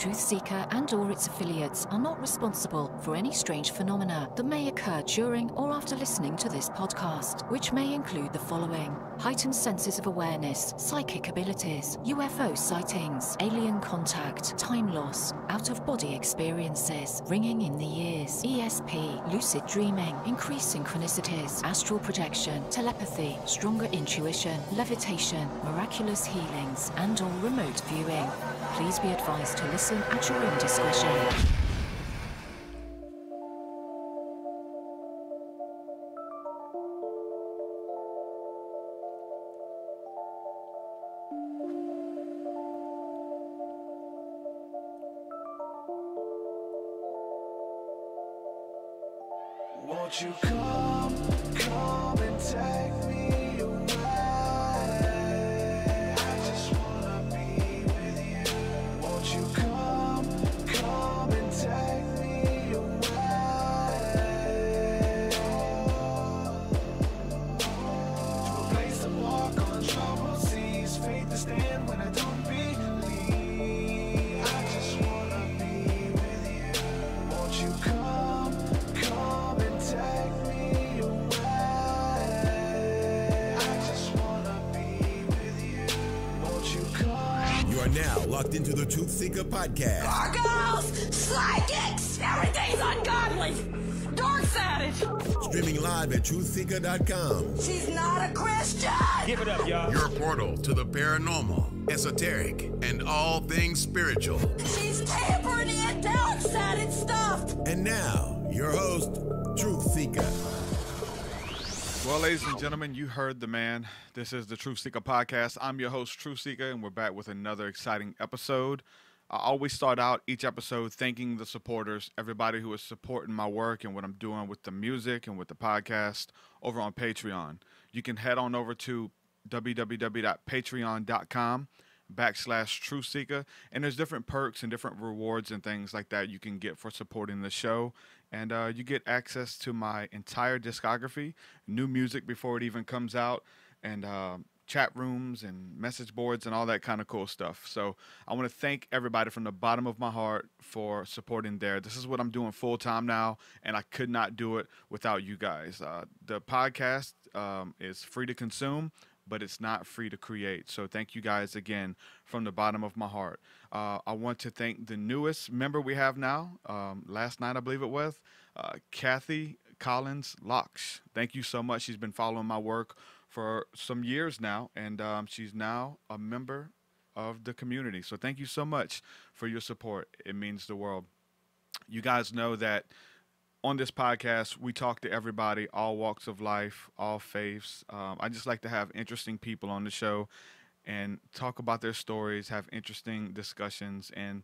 TruthSeekah and/or its affiliates are not responsible for any strange phenomena that may occur during or after listening to this podcast, which may include the following: heightened senses of awareness, psychic abilities, UFO sightings, alien contact, time loss, out-of-body experiences, ringing in the ears, ESP, lucid dreaming, increased synchronicities, astral projection, telepathy, stronger intuition, levitation, miraculous healings, and/or remote viewing. Please be advised to listen at your own discretion. Won't you come and take me away? I just wanna be with you. Won't you come and take me away? To a place to walk on troubled seas, faith to stand when I don't believe. I just wanna be with you. Won't you come and take me away? I just wanna be with you. Won't you come? You are now locked into the TruthSeekah podcast. Gargoyles! Psychics! Everything's ungodly! Dark's at it! Streaming live at TruthSeekah.com. She's not a Christian! Give it up, y'all. Your portal to the paranormal, esoteric, and all things spiritual. She's tampering in Dark's at it stuff! And now, your host, TruthSeekah. Well, ladies and gentlemen, you heard the man. This is the TruthSeekah podcast. I'm your host, TruthSeekah, and we're back with another exciting episode. I always start out each episode thanking the supporters, everybody who is supporting my work and what I'm doing with the music and with the podcast over on Patreon. You can head on over to www.patreon.com/TruthSeekah, and there's different perks and different rewards and things like that you can get for supporting the show. And you get access to my entire discography, new music before it even comes out, and chat rooms and message boards and all that kind of cool stuff. So I want to thank everybody from the bottom of my heart for supporting there. This is what I'm doing full time now, and I could not do it without you guys. The podcast is free to consume, but it's not free to create. So thank you guys again from the bottom of my heart. I want to thank the newest member we have now, last night I believe it was, Kathy Collins Locks. Thank you so much. She's been following my work for some years now, and she's now a member of the community. So thank you so much for your support. It means the world. You guys know that on this podcast, we talk to everybody, all walks of life, all faiths. I just like to have interesting people on the show and talk about their stories, have interesting discussions. And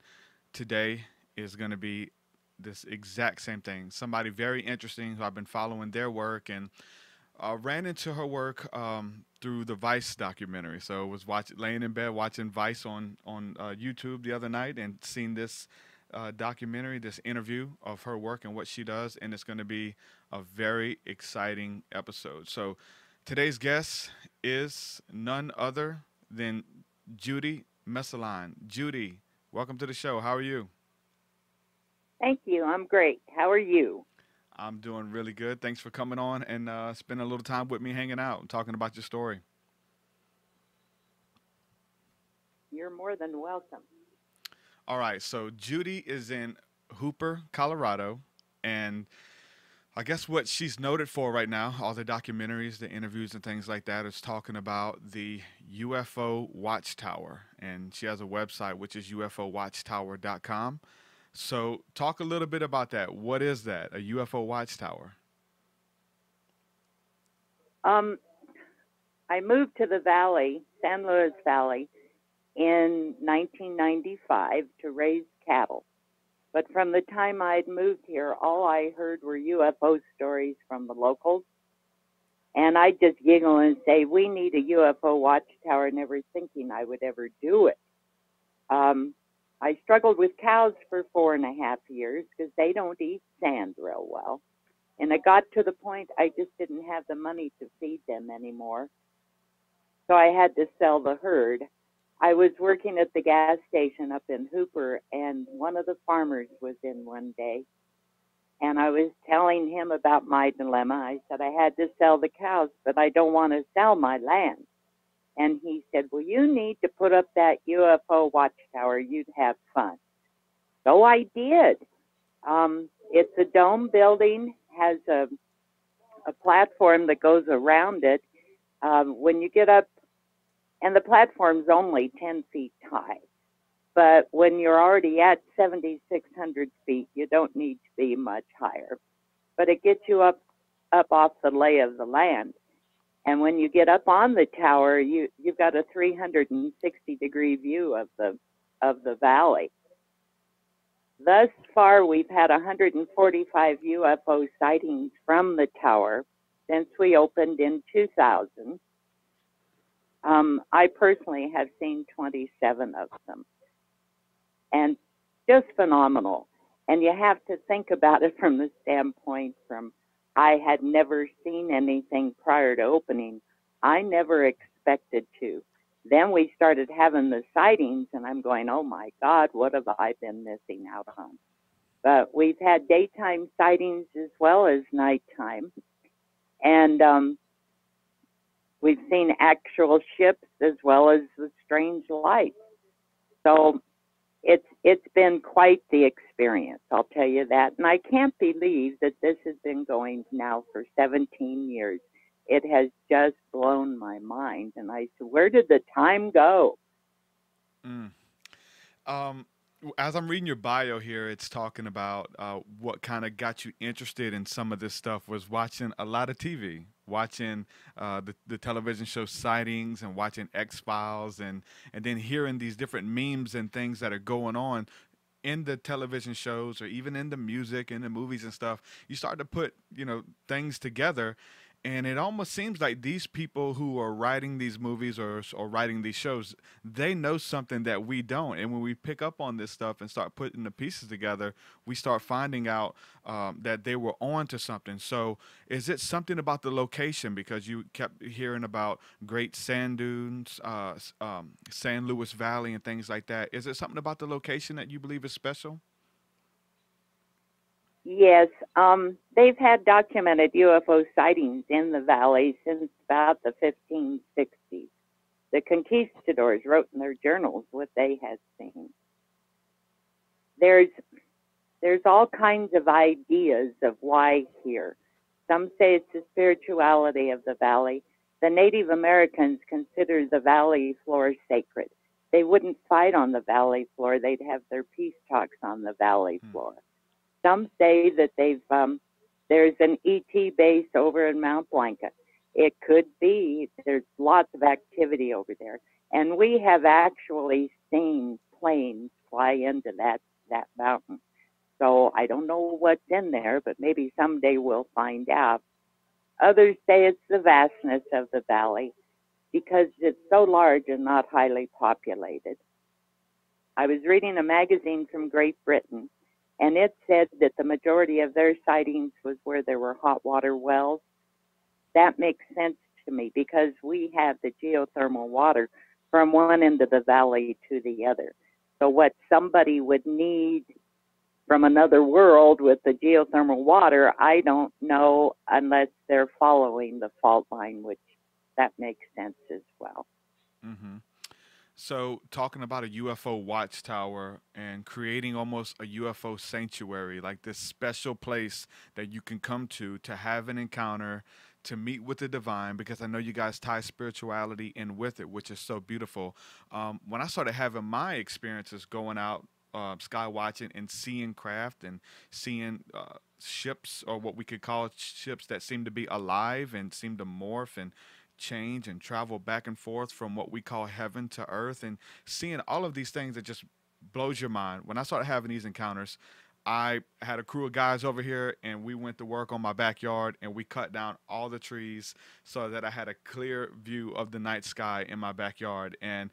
today is going to be this exact same thing. Somebody very interesting who I've been following their work, and ran into her work through the Vice documentary. So I was laying in bed watching Vice on YouTube the other night and seen this documentary, this interview of her work and what she does, and it's going to be a very exciting episode. So today's guest is none other than Judy Messoline. Judy, welcome to the show. How are you? Thank you. I'm great. How are you? I'm doing really good. Thanks for coming on and spending a little time with me hanging out and talking about your story. You're more than welcome. All right, so Judy is in Hooper, Colorado, and I guess what she's noted for right now, all the documentaries, the interviews and things like that, is talking about the UFO Watchtower, and she has a website, which is UFOWatchtower.com. So talk a little bit about that. What is that, a UFO Watchtower? I moved to the Valley, San Luis Valley, in 1995 to raise cattle. But from the time I'd moved here, all I heard were UFO stories from the locals. And I'd just giggle and say, we need a UFO watchtower, never thinking I would ever do it. I struggled with cows for 4.5 years because they don't eat sand real well. And it got to the point I just didn't have the money to feed them anymore. So I had to sell the herd. I was working at the gas station up in Hooper, and one of the farmers was in one day. And I was telling him about my dilemma. I said, I had to sell the cows, but I don't want to sell my land. And he said, well, you need to put up that UFO Watchtower. You'd have fun. So I did. It's a dome building, has a platform that goes around it. When you get up, and the platform's only 10 feet high, but when you're already at 7,600 feet, you don't need to be much higher. But it gets you up off the lay of the land. And when you get up on the tower, you've got a 360-degree view of the valley. Thus far, we've had 145 UFO sightings from the tower since we opened in 2000. I personally have seen 27 of them, and just phenomenal. And you have to think about it from the standpoint from I had never seen anything prior to opening. I never expected to. Then we started having the sightings, and I'm going, oh my God, what have I been missing out on? But we've had daytime sightings as well as nighttime. And we've seen actual ships as well as the strange lights. So it's been quite the experience, I'll tell you that. And I can't believe that this has been going now for 17 years. It has just blown my mind. And I said, where did the time go? As I'm reading your bio here, it's talking about what kind of got you interested in some of this stuff was watching a lot of TV, watching the television show Sightings and watching X-Files and then hearing these different memes and things that are going on in the television shows or even in the music and the movies and stuff. You start to put, things together. And it almost seems like these people who are writing these movies or writing these shows, they know something that we don't. And when we pick up on this stuff and start putting the pieces together, we start finding out that they were on to something. So is it something about the location? Because you kept hearing about great sand dunes, San Luis Valley and things like that. Is it something about the location that you believe is special? Yes, they've had documented UFO sightings in the valley since about the 1560s. The conquistadors wrote in their journals what they had seen. There's all kinds of ideas of why here. Some say it's the spirituality of the valley. The Native Americans consider the valley floor sacred. They wouldn't fight on the valley floor. They'd have their peace talks on the valley floor. Some say that there's an E.T. base over in Mount Blanca. It could be. There's lots of activity over there. And we have actually seen planes fly into that mountain. So I don't know what's in there, but maybe someday we'll find out. Others say it's the vastness of the valley because it's so large and not highly populated. I was reading a magazine from Great Britain, and it said that the majority of their sightings was where there were hot water wells. That makes sense to me because we have the geothermal water from one end of the valley to the other. So what somebody would need from another world with the geothermal water, I don't know unless they're following the fault line, which that makes sense as well. Mm-hmm. So talking about a UFO watchtower and creating almost a UFO sanctuary, like this special place that you can come to have an encounter, to meet with the divine, because I know you guys tie spirituality in with it, which is so beautiful. When I started having my experiences going out sky watching and seeing craft and seeing ships, or what we could call ships that seem to be alive and seem to morph and change and travel back and forth from what we call heaven to earth, and seeing all of these things that just blows your mind. When I started having these encounters, I had a crew of guys over here, and we went to work on my backyard, and we cut down all the trees so that I had a clear view of the night sky in my backyard, and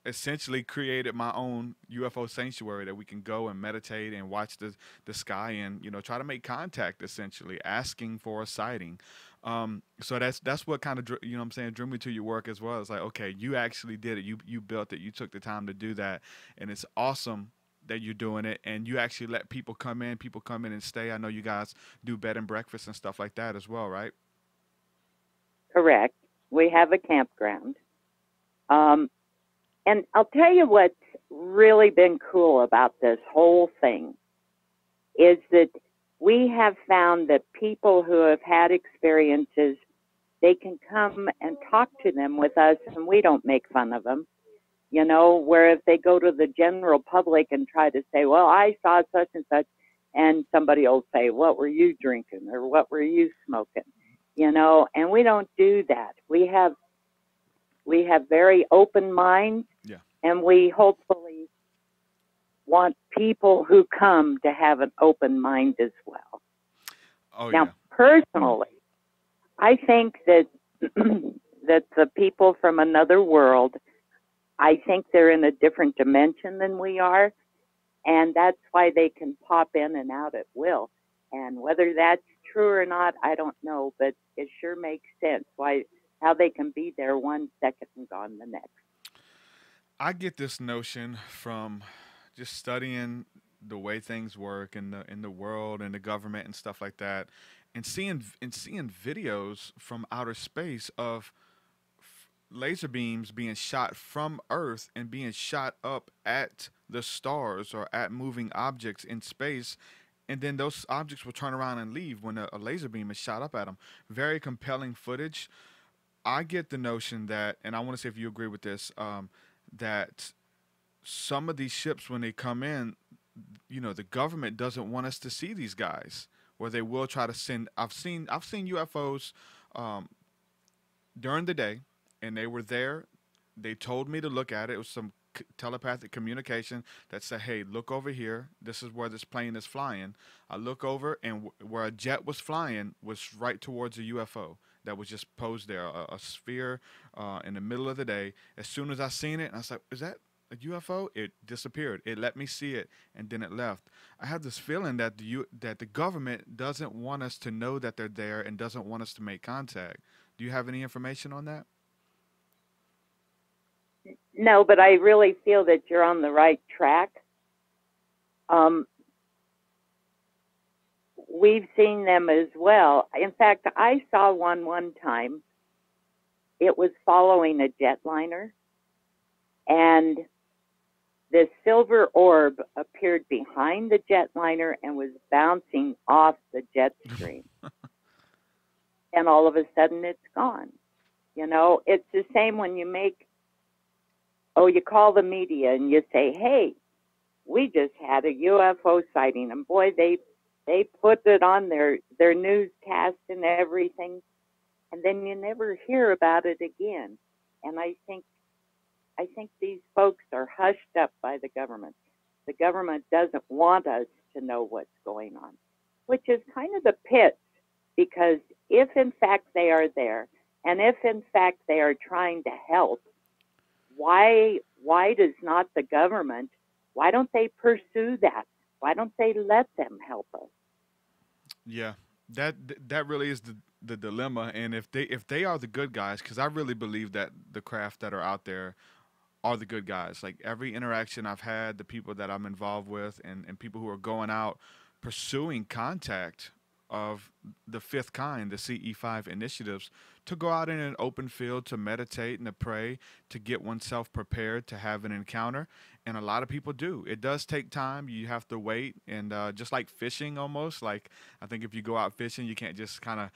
essentially created my own UFO sanctuary that we can go and meditate and watch the sky and try to make contact, essentially asking for a sighting. So that's what kind of you know what I'm saying, drew me to your work as well. It's like, okay, you actually did it. You built it. You took the time to do that, and it's awesome that you're doing it. And you actually let people come in. People come in and stay. I know you guys do bed and breakfast and stuff like that as well, right? Correct. We have a campground. And I'll tell you what's really been cool about this whole thing is that we have found that people who have had experiences, they can come and talk to them with us, and we don't make fun of them. You know, where if they go to the general public and try to say, well, I saw such and such, and somebody will say, what were you drinking or what were you smoking? You know, and we don't do that. We have very open minds, Yeah. and we hopefully want people who come to have an open mind as well. Oh, Now, yeah. personally, I think that that the people from another world, I think they're in a different dimension than we are, and that's why they can pop in and out at will. And whether that's true or not, I don't know, but it sure makes sense how they can be there 1 second and gone the next. I get this notion from just studying the way things work in the world and the government and stuff like that, and seeing videos from outer space of laser beams being shot from Earth and being shot up at the stars or at moving objects in space, and then those objects will turn around and leave when a laser beam is shot up at them. Very compelling footage. I get the notion that, and I want to see if you agree with this, that some of these ships, when they come in, you know, the government doesn't want us to see these guys, where they will try to send. I've seen UFOs during the day, and they were there. They told me to look at it. It was some telepathic communication that said, "Hey, look over here. This is where this plane is flying." I look over, and where a jet was flying was right towards a UFO that was just posed there, a sphere in the middle of the day. As soon as I seen it, I was like, "Is that a UFO?" It disappeared. It let me see it, and then it left. I have this feeling that the government doesn't want us to know that they're there and doesn't want us to make contact. Do you have any information on that? No, but I really feel that you're on the right track. We've seen them as well. In fact, I saw one time. It was following a jetliner, and this silver orb appeared behind the jetliner and was bouncing off the jet stream. And all of a sudden, it's gone. You know, it's the same when you you call the media and you say, hey, we just had a UFO sighting. And boy, they put it on their newscast and everything. And then you never hear about it again. And I think these folks are hushed up by the government. The government doesn't want us to know what's going on, which is kind of the pits, because if in fact they are there, and if in fact they are trying to help, why does not the government, why don't they pursue that? Why don't they let them help us? Yeah, that really is the dilemma. And if they are the good guys, because I really believe that the craft that are out there are the good guys. Like every interaction I've had, the people that I'm involved with, and people who are going out pursuing contact of the fifth kind, the CE5 initiatives, to go out in an open field to meditate and to pray, to get oneself prepared to have an encounter. And a lot of people do. It does take time. You have to wait. And just like fishing almost, like I think if you go out fishing, you can't just kind of,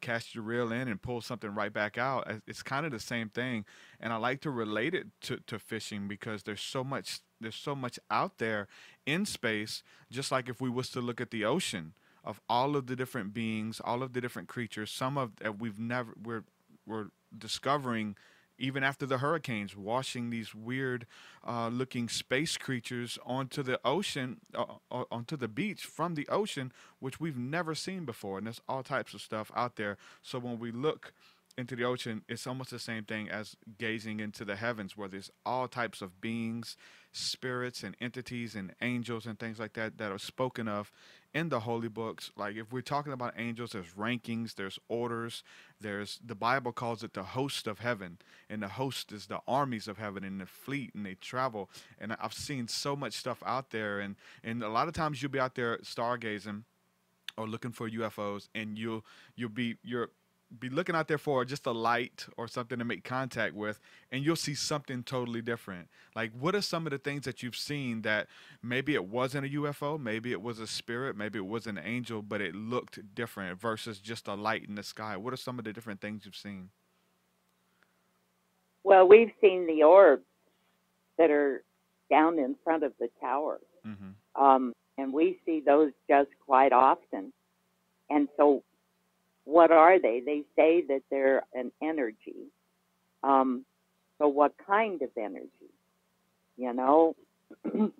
cast your reel in and pull something right back out. It's kind of the same thing. And I like to relate it to fishing, because there's so much out there in space, just like if we was to look at the ocean, of all of the different beings, all of the different creatures, some of that we're discovering even after the hurricanes, washing these weird looking space creatures onto the ocean, onto the beach from the ocean, which we've never seen before. And there's all types of stuff out there. So when we look into the ocean, it's almost the same thing as gazing into the heavens, where there's all types of beings, spirits, and entities, and angels, and things like that that are spoken of in the holy books. Like if we're talking about angels, there's rankings, there's orders, there's the Bible calls it the host of heaven, and the host is the armies of heaven and the fleet, and they travel. And I've seen so much stuff out there, and a lot of times you'll be out there stargazing or looking for UFOs, and you're be looking out there for just a light or something to make contact with, and you'll see something totally different. Like, what are some of the things that you've seen that maybe it wasn't a UFO, maybe it was a spirit, maybe it was an angel, but it looked different versus just a light in the sky? What are some of the different things you've seen? Well, we've seen the orbs that are down in front of the tower. And we see those just quite often. And so what are they? They say that they're an energy. So what kind of energy? You know,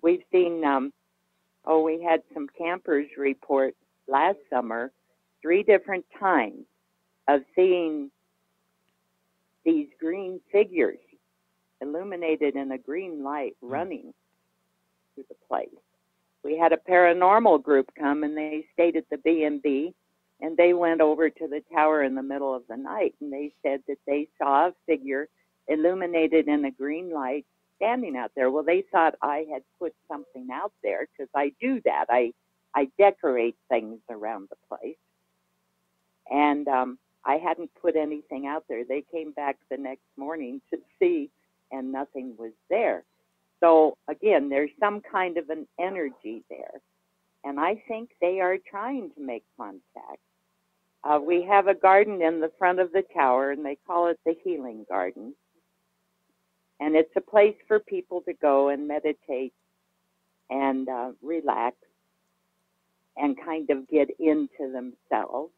we've seen, we had some campers report last summer 3 different times of seeing these green figures illuminated in a green light running through the place. We had a paranormal group come, and they stayed at the B&B, and they went over to the tower in the middle of the night, and they said that they saw a figure illuminated in a green light standing out there. Well, they thought I had put something out there, because I do that. I decorate things around the place. And I hadn't put anything out there. They came back the next morning to see, and nothing was there. So, again, there's some kind of an energy there. And I think they are trying to make contact. We have a garden in the front of the tower, and they call it the Healing Garden. And it's a place for people to go and meditate and relax and kind of get into themselves.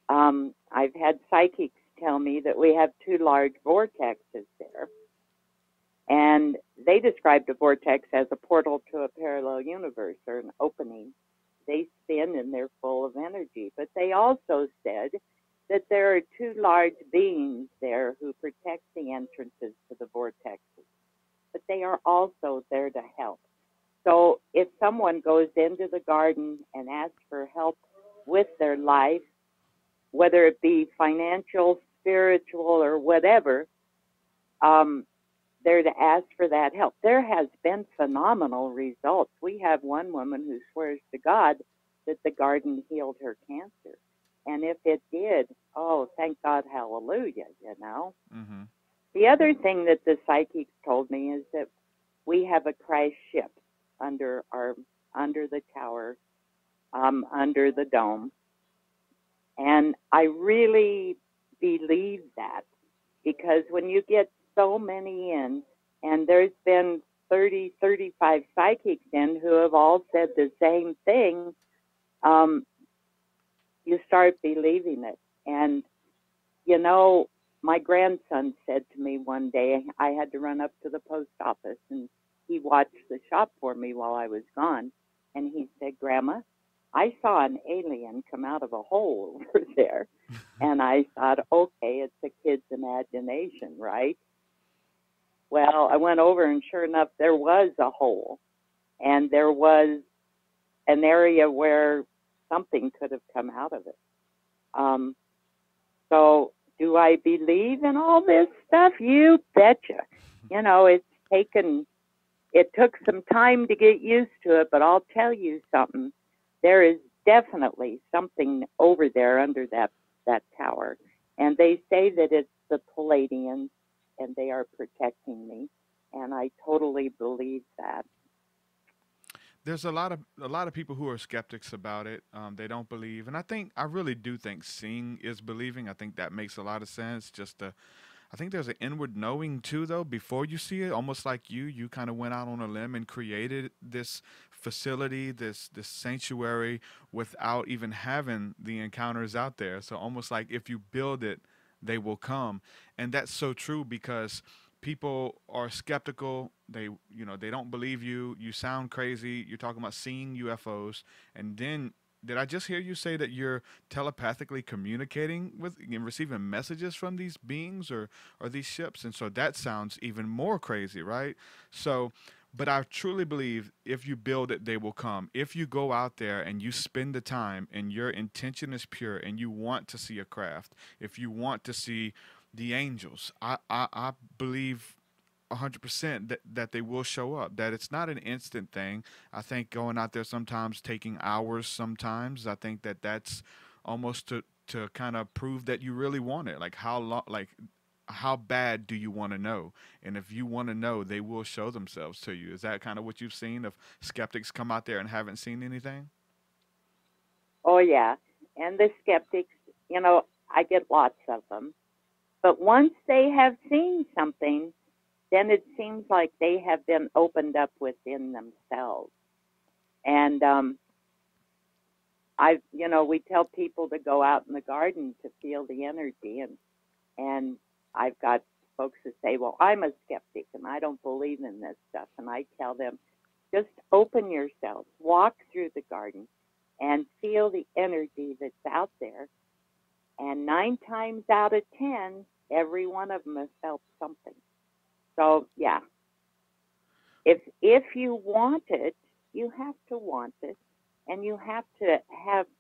I've had psychics tell me that we have 2 large vortexes there. And they described a vortex as a portal to a parallel universe, or an opening. They spin and they're full of energy. But they also said that there are 2 large beings there who protect the entrances to the vortexes. But they are also there to help. So if someone goes into the garden and asks for help with their life, whether it be financial, spiritual, or whatever, they're to ask for that help. There has been phenomenal results. We have one woman who swears to God that the garden healed her cancer. And if it did, oh, thank God, hallelujah, you know. The other thing that the psychics told me is that we have a crashed ship under the tower, under the dome. And I really believe that, because when you get so many in, and there's been 30, 35 psychics in who have all said the same thing, you start believing it. And, you know, my grandson said to me one day, I had to run up to the post office, and he watched the shop for me while I was gone. And he said, Grandma, I saw an alien come out of a hole over there. And I thought, okay, it's a kid's imagination, right? Well, I went over, and sure enough, there was a hole. And there was an area where something could have come out of it. So do I believe in all this stuff? You betcha. You know, it took some time to get used to it, but I'll tell you something. There is definitely something over there under that tower. And they say that it's the Palladians, and they are protecting me. And I totally believe that. There's a lot of people who are skeptics about it. They don't believe, and I really do think seeing is believing. I think that makes a lot of sense. I think there's an inward knowing too, though. Before you see it, almost like you kind of went out on a limb and created this facility, this sanctuary, without even having the encounters out there. So almost like if you build it, they will come, and that's so true, because people are skeptical. They don't believe you. You sound crazy. You're talking about seeing UFOs, and then did I just hear you say that you're telepathically communicating with and receiving messages from these beings or these ships? And so that sounds even more crazy, right? So, but I truly believe if you build it, they will come. If you go out there and you spend the time and your intention is pure and you want to see a craft, if you want to see the angels, I believe 100% that they will show up, that it's not an instant thing. I think going out there sometimes taking hours sometimes. I think that that's almost to kind of prove that you really want it. Like how long, like how bad do you want to know? And if you want to know, they will show themselves to you. Is that kind of what you've seen of skeptics come out there and haven't seen anything? Oh, yeah. And the skeptics, I get lots of them. But once they have seen something, then it seems like they have been opened up within themselves. And we tell people to go out in the garden to feel the energy, and I've got folks who say, well, I'm a skeptic and I don't believe in this stuff. And I tell them, just open yourselves, walk through the garden and feel the energy that's out there. And 9 times out of 10, every one of them has felt something. So, yeah, if you want it, you have to want it, and you have to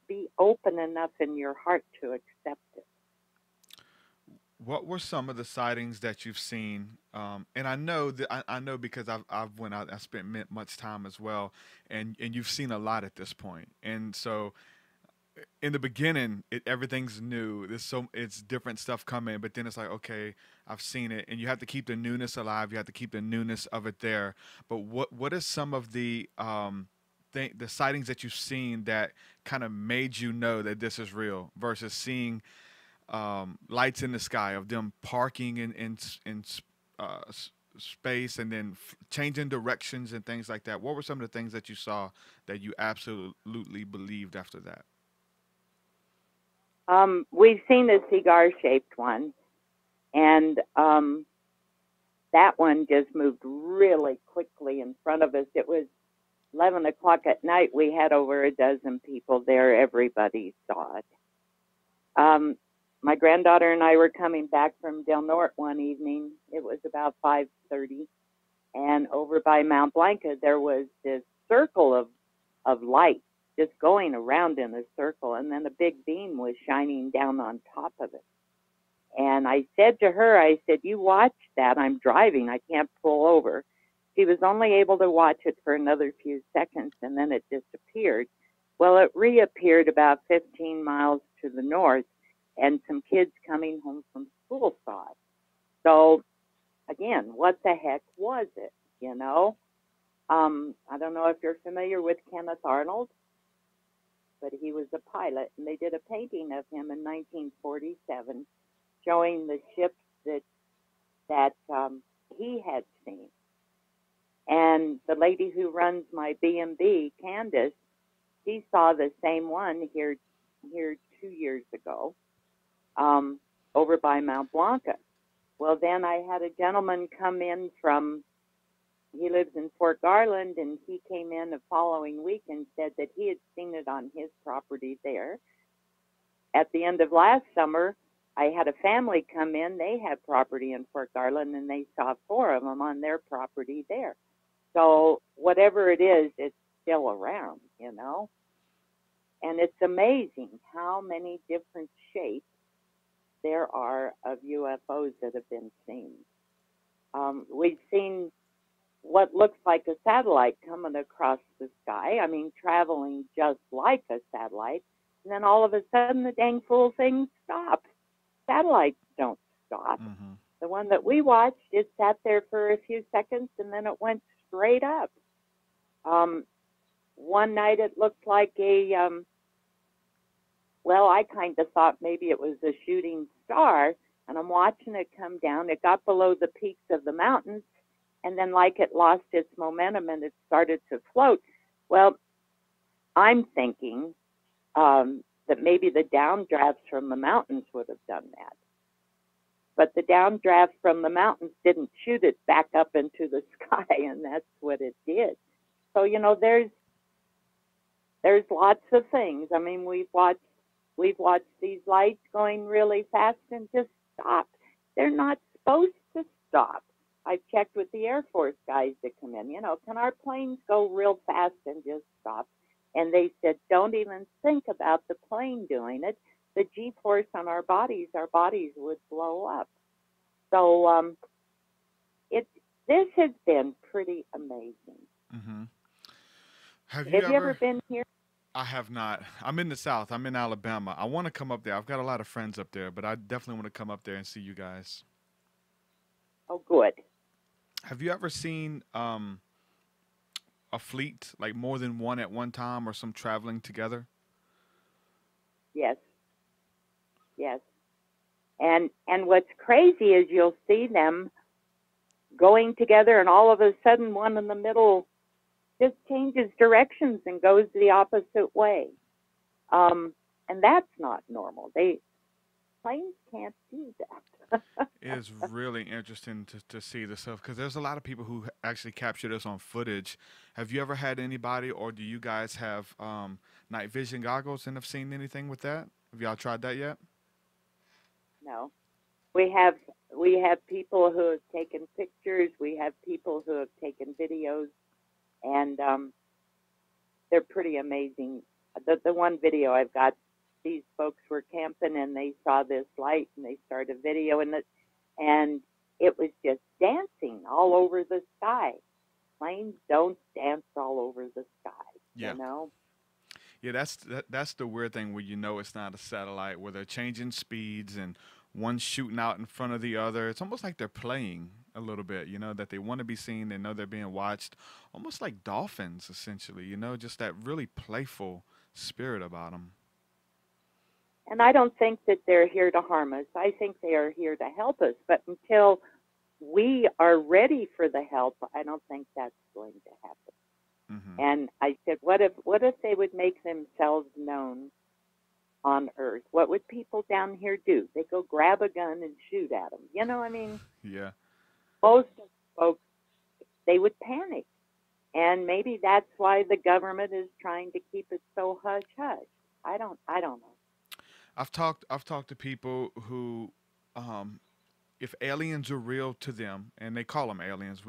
be open enough in your heart to accept it. What were some of the sightings that you've seen? And I know that I know because I've went out, I spent much time as well, and you've seen a lot at this point. And so in the beginning, everything's new. It's different stuff coming, but then it's like, okay, I've seen it, and you have to keep the newness alive. You have to keep the newness of it there. But what is some of the the sightings that you've seen that kind of made you know that this is real versus seeing lights in the sky of them parking in space and then changing directions and things like that? What were some of the things that you saw that you absolutely believed after that? We've seen a cigar-shaped one, and that one just moved really quickly in front of us. It was 11 o'clock at night. We had over a dozen people there. Everybody saw it. My granddaughter and I were coming back from Del Norte one evening. It was about 5:30, and over by Mount Blanca, there was this circle of light just going around in a circle, and then a big beam was shining down on top of it. And I said to her, I said, you watch that. I'm driving. I can't pull over. She was only able to watch it for another few seconds, and then it disappeared. Well, it reappeared about 15 miles to the north, and some kids coming home from school saw it. So, again, what the heck was it, I don't know if you're familiar with Kenneth Arnold, but he was a pilot, and they did a painting of him in 1947 showing the ships that he had seen. And the lady who runs my B&B, Candace, she saw the same one here 2 years ago over by Mount Blanca. Well, then I had a gentleman come in he lives in Fort Garland, and he came in the following week and said that he had seen it on his property there. At the end of last summer, I had a family come in. They had property in Fort Garland, and they saw 4 of them on their property there. So whatever it is, it's still around, And it's amazing how many different shapes there are of UFOs that have been seen. We've seen what looks like a satellite coming across the sky. I mean, traveling just like a satellite. And then all of a sudden, the dang fool thing stops. Satellites don't stop. Mm-hmm. The one that we watched, it sat there for a few seconds, and then it went straight up. One night, it looked like I kind of thought maybe it was a shooting star, and I'm watching it come down. It got below the peaks of the mountains, and then like it lost its momentum and it started to float. Well, I'm thinking that maybe the downdrafts from the mountains would have done that. But the downdraft from the mountains didn't shoot it back up into the sky, and that's what it did. So, there's lots of things. I mean, we've watched these lights going really fast and just stop. They're not supposed to stop. I've checked with the Air Force guys that come in, can our planes go real fast and just stop? And they said, don't even think about the plane doing it. The G-force on our bodies would blow up. So this has been pretty amazing. Mm-hmm. Have you ever been here? I have not. I'm in the South. I'm in Alabama. I want to come up there. I've got a lot of friends up there, but I definitely want to come up there and see you guys. Oh, good. Have you ever seen a fleet, like more than one at one time, or some traveling together? Yes. Yes. And what's crazy is you'll see them going together, and all of a sudden one in the middle just changes directions and goes the opposite way. And that's not normal. Planes can't do that. It is really interesting to see this stuff, because there's a lot of people who actually capture this on footage. Have you ever had anybody, or do you guys have night vision goggles and have seen anything with that? Have y'all tried that yet? No. We have people who have taken pictures. We have people who have taken videos, and they're pretty amazing. The one video I've got, these folks were camping and they saw this light and they started videoing it, and it was just dancing all over the sky. Planes don't dance all over the sky, Yeah. Yeah, that's the weird thing where it's not a satellite, where they're changing speeds and one's shooting out in front of the other. It's almost like they're playing a little bit, that they want to be seen. They know they're being watched, almost like dolphins, essentially, just that really playful spirit about them. And I don't think that they're here to harm us. I think they are here to help us. But until we are ready for the help, I don't think that's going to happen. Mm-hmm. And I said, what if they would make themselves known on Earth? What would people down here do? They go grab a gun and shoot at them. Yeah. Most of the folks, they would panic. And maybe that's why the government is trying to keep it so hush-hush. I don't know. I've talked to people who, if aliens are real to them, and they call them aliens,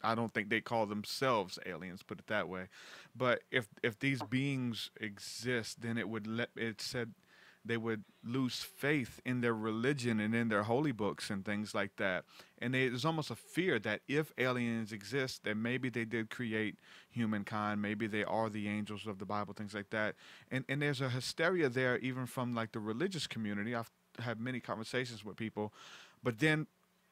I don't think they call themselves aliens, put it that way. But if these beings exist, then it said they would lose faith in their religion and in their holy books and things like that. And there's almost a fear that if aliens exist, then maybe they did create humankind, maybe they are the angels of the Bible, things like that. And there's a hysteria there, even from like the religious community. I've had many conversations with people, but then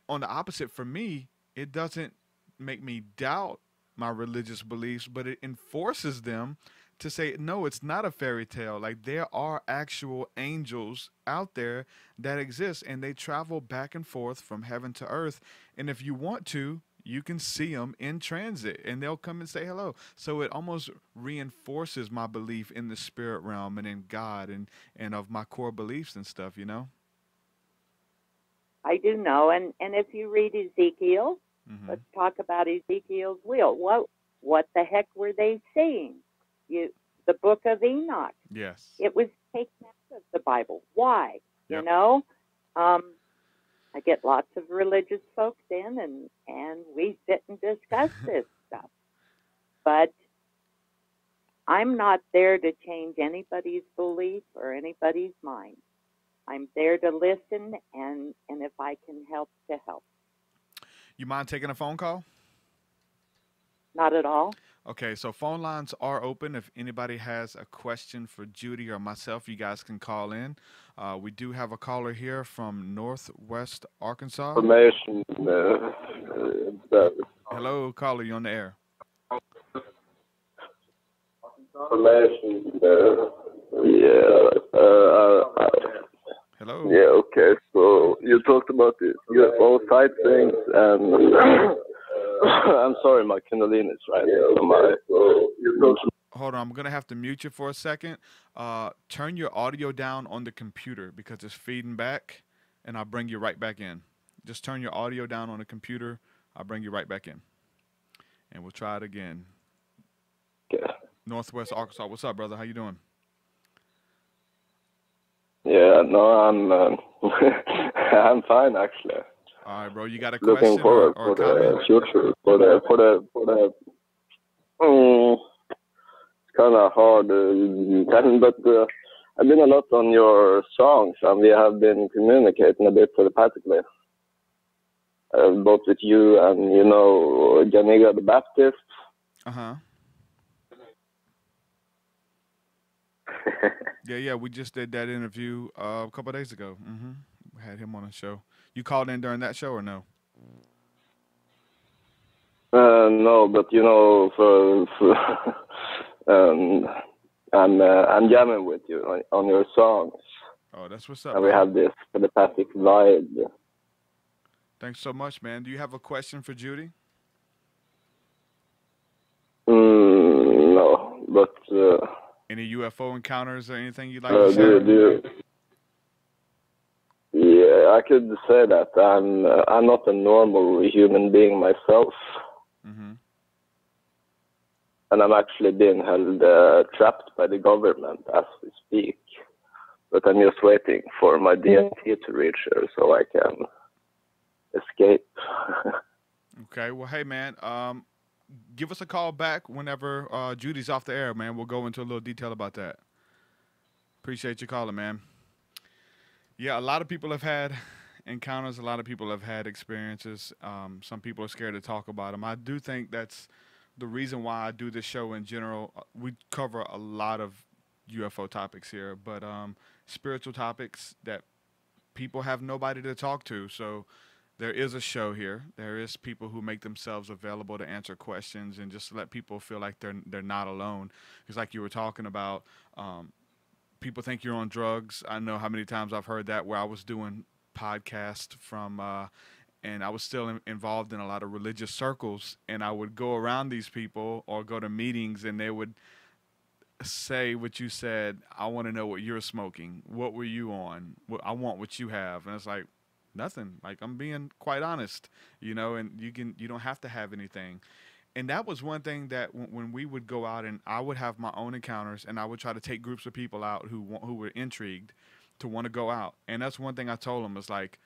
on the opposite, for me, it doesn't make me doubt my religious beliefs, but it enforces them to say, no, it's not a fairy tale. Like, there are actual angels out there that exist, and they travel back and forth from heaven to earth. And if you want to, you can see them in transit, and they'll come and say hello. So it almost reinforces my belief in the spirit realm and in God and of my core beliefs and stuff, I do know. And if you read Ezekiel, mm-hmm. Let's talk about Ezekiel's wheel. What the heck were they saying? The book of Enoch. Yes. It was taken out of the Bible. Why? Yep. I get lots of religious folks in, and we sit and discuss this stuff. But I'm not there to change anybody's belief or anybody's mind. I'm there to listen, and if I can help, to help. You mind taking a phone call? Not at all. Okay, so phone lines are open. If anybody has a question for Judy or myself, you guys can call in. We do have a caller here from Northwest Arkansas. Information. Hello, caller, you on the air. Information. Hello. Yeah. Okay. So you talked about the UFO sightings, and I'm sorry, my Kundalini is right there. Hold on, I'm going to have to mute you for a second. Turn your audio down on the computer because it's feeding back, and I'll bring you right back in. Just turn your audio down on the computer. I'll bring you right back in. And we'll try it again. Yeah. Northwest Arkansas. What's up, brother? How you doing? Yeah, no, I'm I'm fine actually. All right, bro. You got a Looking question forward or for a comment? the future, for the. It's kind of hard, but I've been a lot on your songs, and we have been communicating a bit telepathically, both with you and Janiga the Baptist. Uh-huh. Yeah, we just did that interview a couple of days ago. We had him on the show. You called in during that show or no? No, but I'm jamming with you on your songs, Oh, that's what's up, and we man. have this telepathic vibe. Thanks so much, man. Do you have a question for Judy? No, but Any UFO encounters or anything you'd like to share? Yeah, I could say that I'm not a normal human being myself, and I'm actually being held trapped by the government as we speak. But I'm just waiting for my DMT to reach her so I can escape. Okay. Well, hey, man. Give us a call back whenever Judy's off the air, man. We'll go into a little detail about that. Appreciate you calling, man. Yeah, a lot of people have had encounters. A lot of people have had experiences. Some people are scared to talk about them. I do think that's the reason why I do this show in general. We cover a lot of UFO topics here, but spiritual topics that people have nobody to talk to. So there is a show here. There is people who make themselves available to answer questions and just let people feel like they're not alone. Because like you were talking about, people think you're on drugs. I know how many times I've heard that where I was doing podcasts from, and I was still involved in a lot of religious circles, and I would go around these people or go to meetings, and they would say what you said. I want to know what you're smoking. What were you on? I want what you have. And it's like, nothing. Like, I'm being quite honest, and you don't have to have anything. And that was one thing that when we would go out and I would have my own encounters and I would try to take groups of people out who were intrigued to want to go out. And that's one thing I told them is like,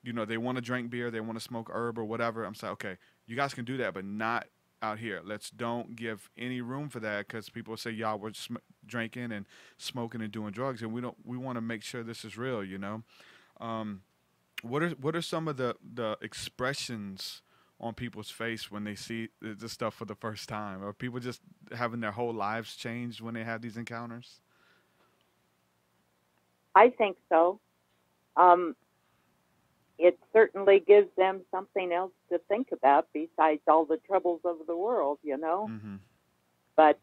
they want to drink beer, they want to smoke herb or whatever. I'm saying, okay, you guys can do that, but not out here. Let's don't give any room for that because people say y'all were drinking and smoking and doing drugs, and we want to make sure this is real. What are some of the expressions on people's face when they see this stuff for the first time? Are people just having their whole lives changed when they have these encounters? I think so. It certainly gives them something else to think about besides all the troubles of the world, But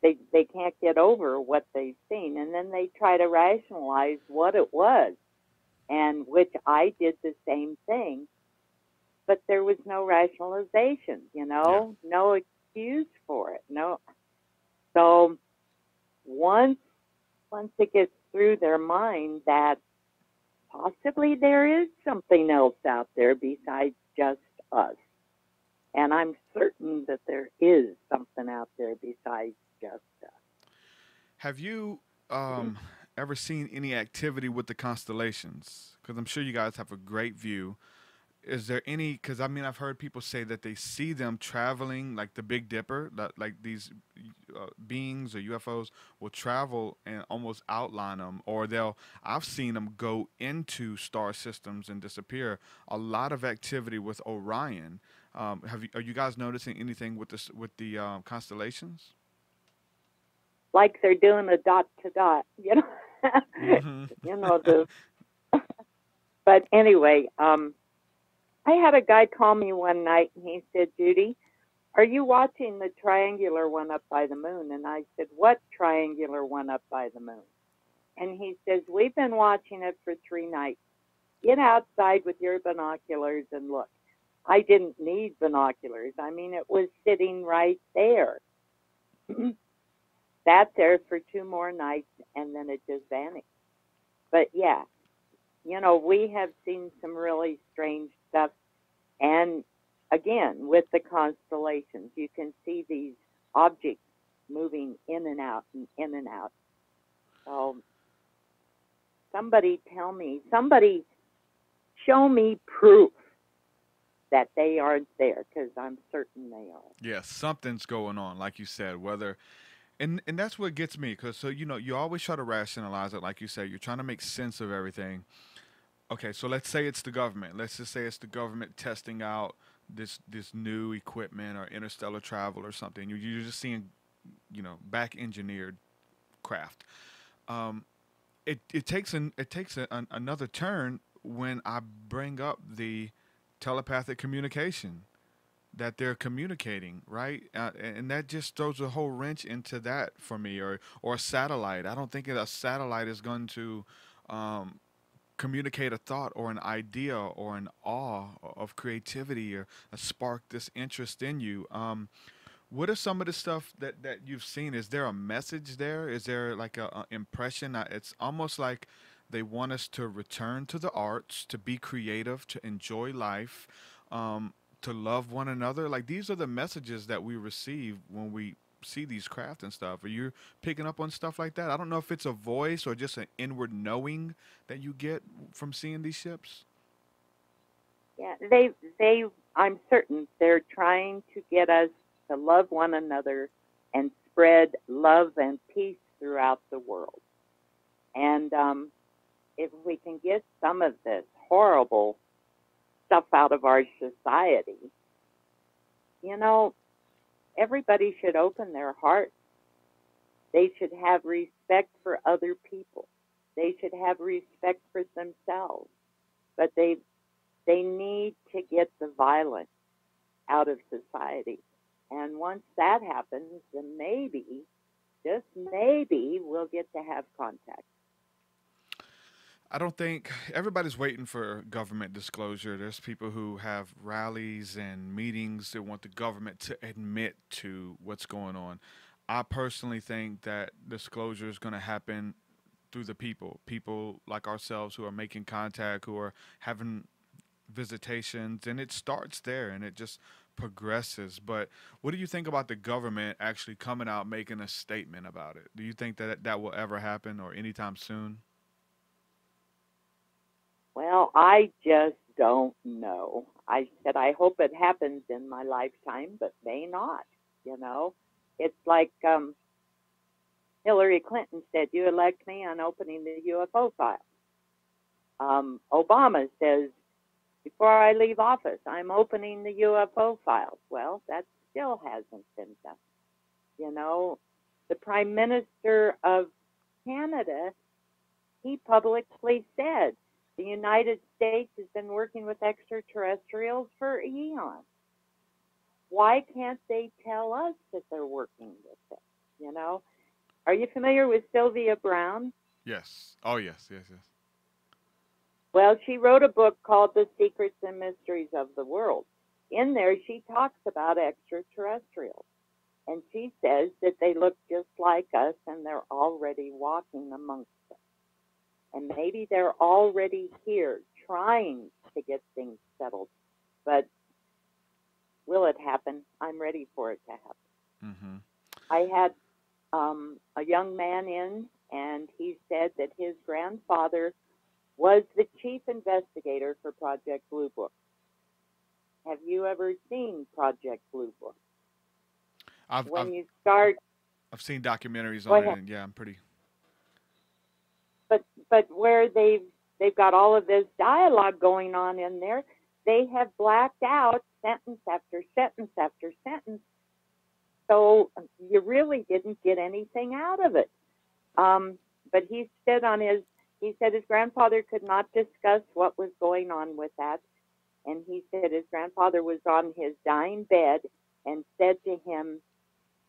they can't get over what they've seen, and then they try to rationalize what it was, and which I did the same thing, but there was no rationalization, no excuse for it, no. So once it gets through their mind that possibly there is something else out there besides just us. And I'm certain that there is something out there besides just us. Have you ever seen any activity with the constellations? Because I'm sure you guys have a great view. Is there any, because I've heard people say that they see them traveling like the Big Dipper, that like these beings or UFOs will travel and almost outline them, or I've seen them go into star systems and disappear. A lot of activity with Orion. Are you guys noticing anything with the constellations? Like they're doing a dot to dot, But anyway, I had a guy call me one night and he said, Judy, are you watching the triangular one up by the moon? And I said, what triangular one up by the moon? And he says, we've been watching it for 3 nights. Get outside with your binoculars and look. I didn't need binoculars. It was sitting right there. Sat there for 2 more nights and then it just vanished. But yeah, we have seen some really strange stuff. And again, with the constellations, you can see these objects moving in and out and in and out. So somebody show me proof that they aren't there, because I'm certain they are. Yes, something's going on, like you said, whether and that's what gets me, because so you always try to rationalize it, like you said, you're trying to make sense of everything. Okay, so let's say it's the government. Let's just say it's the government testing out this new equipment or interstellar travel or something. You're just seeing, back engineered craft. It takes another turn when I bring up the telepathic communication that they're communicating, right? And that just throws a whole wrench into that for me, or a satellite. I don't think a satellite is going to communicate a thought or an idea or an awe of creativity or spark this interest in you. What are some of the stuff that you've seen? Is there a message there? Is there like a impression? It's almost like they want us to return to the arts, to be creative, to enjoy life, to love one another. Like, these are the messages that we receive when we see these craft and stuff. Are you picking up on stuff like that? I don't know if it's a voice or just an inward knowing that you get from seeing these ships. Yeah, I'm certain they're trying to get us to love one another and spread love and peace throughout the world. And if we can get some of this horrible stuff out of our society, everybody should open their hearts. They should have respect for other people. They should have respect for themselves. But they need to get the violence out of society. And once that happens, then maybe, just maybe, we'll get to have contact. I don't think everybody's waiting for government disclosure. There's people who have rallies and meetings that want the government to admit to what's going on. I personally think that disclosure is going to happen through the people like ourselves who are making contact, who are having visitations, and it starts there and it just progresses. But what do you think about the government actually coming out making a statement about it? Do you think that that will ever happen or anytime soon? Well, I just don't know. I said I hope it happens in my lifetime, but may not. It's like Hillary Clinton said, "You elect me, I'm opening the UFO files." Obama says, "Before I leave office, I'm opening the UFO files." Well, that still hasn't been done. The Prime Minister of Canada, he publicly said, the United States has been working with extraterrestrials for eons. Why can't they tell us that they're working with them? Are you familiar with Sylvia Brown? Yes. Oh, yes. Well, she wrote a book called The Secrets and Mysteries of the World. In there, she talks about extraterrestrials. And she says that they look just like us and they're already walking amongst us. And maybe they're already here trying to get things settled. But will it happen? I'm ready for it to happen. Mm-hmm. I had a young man in, and he said that his grandfather was the chief investigator for Project Blue Book. Have you ever seen Project Blue Book? I've seen documentaries on it, and yeah, I'm pretty. But where they've got all of this dialogue going on in there, they have blacked out sentence after sentence after sentence. So you really didn't get anything out of it. But he said his grandfather could not discuss what was going on with that. And he said his grandfather was on his dying bed and said to him,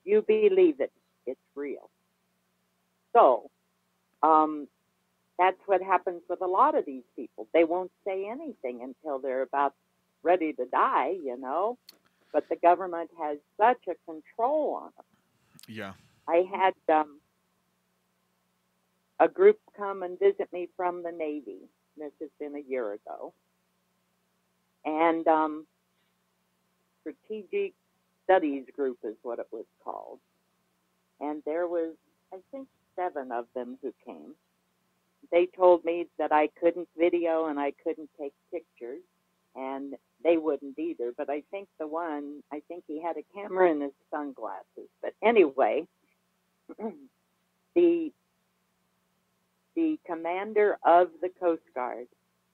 "You believe it, it's real." So that's what happens with a lot of these people. They won't say anything until they're about ready to die, But the government has such a control on them. Yeah. I had a group come and visit me from the Navy. This has been a year ago. And Strategic Studies Group is what it was called. And there was, I think, 7 of them who came. They told me that I couldn't video and I couldn't take pictures, and they wouldn't either. But I think I think he had a camera in his sunglasses. But anyway, the commander of the Coast Guard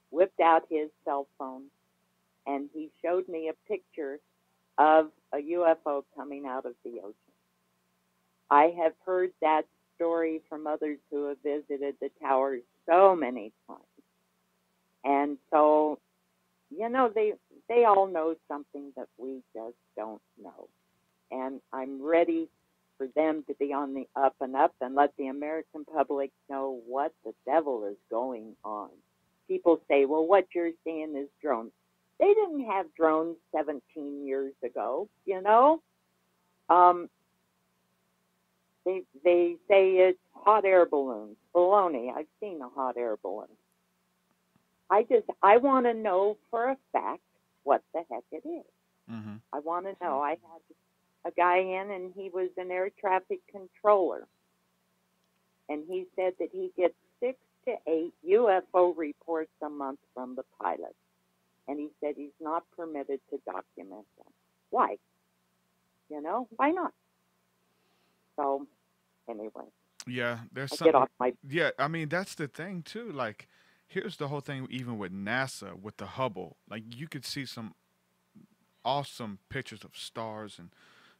whipped out his cell phone, and he showed me a picture of a UFO coming out of the ocean. I have heard that story from others who have visited the towers so many times. And so, you know, they all know something that we just don't know. And I'm ready for them to be on the up and up and let the American public know what the devil is going on. People say, well, what you're seeing is drones. They didn't have drones 17 years ago, you know. They say it's hot air balloons. Baloney. I've seen a hot air balloon. I want to know for a fact what the heck it is. Mm-hmm. I want to know. I had a guy in, and he was an air traffic controller, and he said that he gets 6 to 8 UFO reports a month from the pilots, and he said he's not permitted to document them. Why? You know, why not? So, anyway. Yeah, there's I'll something. get off my. Yeah, I mean that's the thing too. Like, here's the whole thing. Even with NASA, with the Hubble, like you could see some awesome pictures of stars and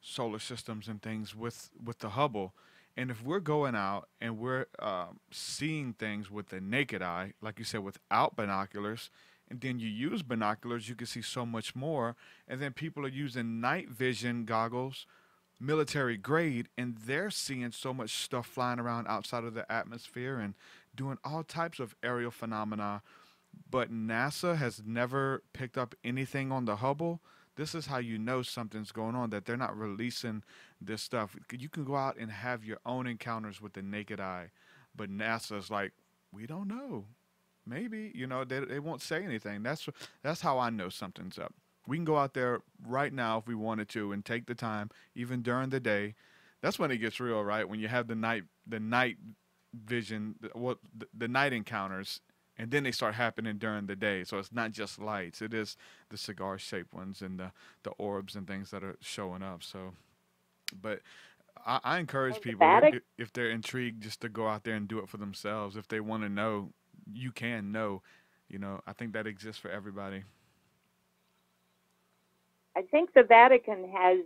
solar systems and things with the Hubble. And if we're going out and we're seeing things with the naked eye, like you said, without binoculars, and then you use binoculars, you can see so much more. And then people are using night vision goggles, military grade, and they're seeing so much stuff flying around outside of the atmosphere and doing all types of aerial phenomena. But NASA has never picked up anything on the Hubble. This is how you know something's going on, that they're not releasing this stuff. You can go out and have your own encounters with the naked eye, but NASA's like, we don't know. Maybe, you know, they won't say anything. That's how I know something's up. We can go out there right now if we wanted to and take the time, even during the day. That's when it gets real, right? When you have the night vision, the night encounters, and then they start happening during the day. So it's not just lights. It is the cigar-shaped ones and the orbs and things that are showing up. So, but I encourage people, if they're intrigued, just to go out there and do it for themselves. If they want to know, you can know. You know, I think that exists for everybody. I think the Vatican has,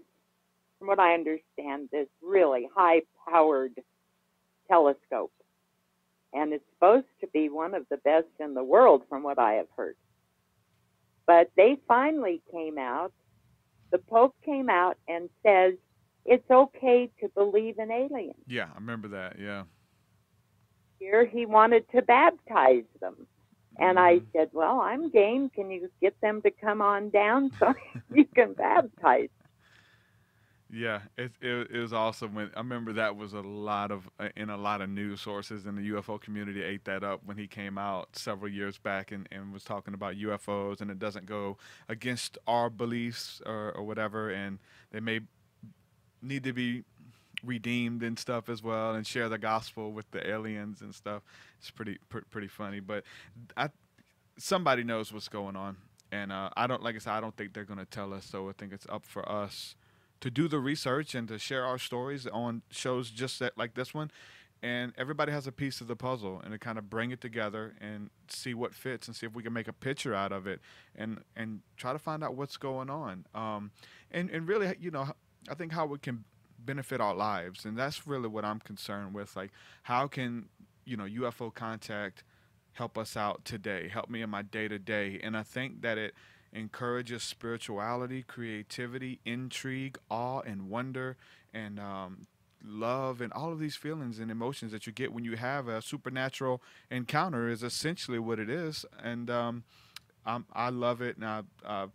from what I understand, this really high-powered telescope. And it's supposed to be one of the best in the world, from what I have heard. But they finally came out, the Pope came out and says it's okay to believe in aliens. Yeah, I remember that, yeah. Here he wanted to baptize them. And I said, well, I'm game. Can you get them to come on down so you can baptize? Yeah, it was awesome. When I remember that was a lot of in a lot of news sources, and the UFO community ate that up when he came out several years back and was talking about UFOs, and it doesn't go against our beliefs or whatever, and they may need to be redeemed and stuff as well, and share the gospel with the aliens and stuff. It's pretty funny, but somebody knows what's going on, and I don't, like I said, I don't think they're gonna tell us. So I think it's up for us to do the research and to share our stories on shows just like this one. And everybody has a piece of the puzzle, and to kind of bring it together and see what fits and see if we can make a picture out of it and try to find out what's going on. And really, you know, I think how it can benefit our lives. And that's really what I'm concerned with. Like, how can, you know, UFO contact help us out today, help me in my day-to-day? And I think that it encourages spirituality, creativity, intrigue, awe, and wonder, and love, and all of these feelings and emotions that you get when you have a supernatural encounter is essentially what it is. And I love it, and I'm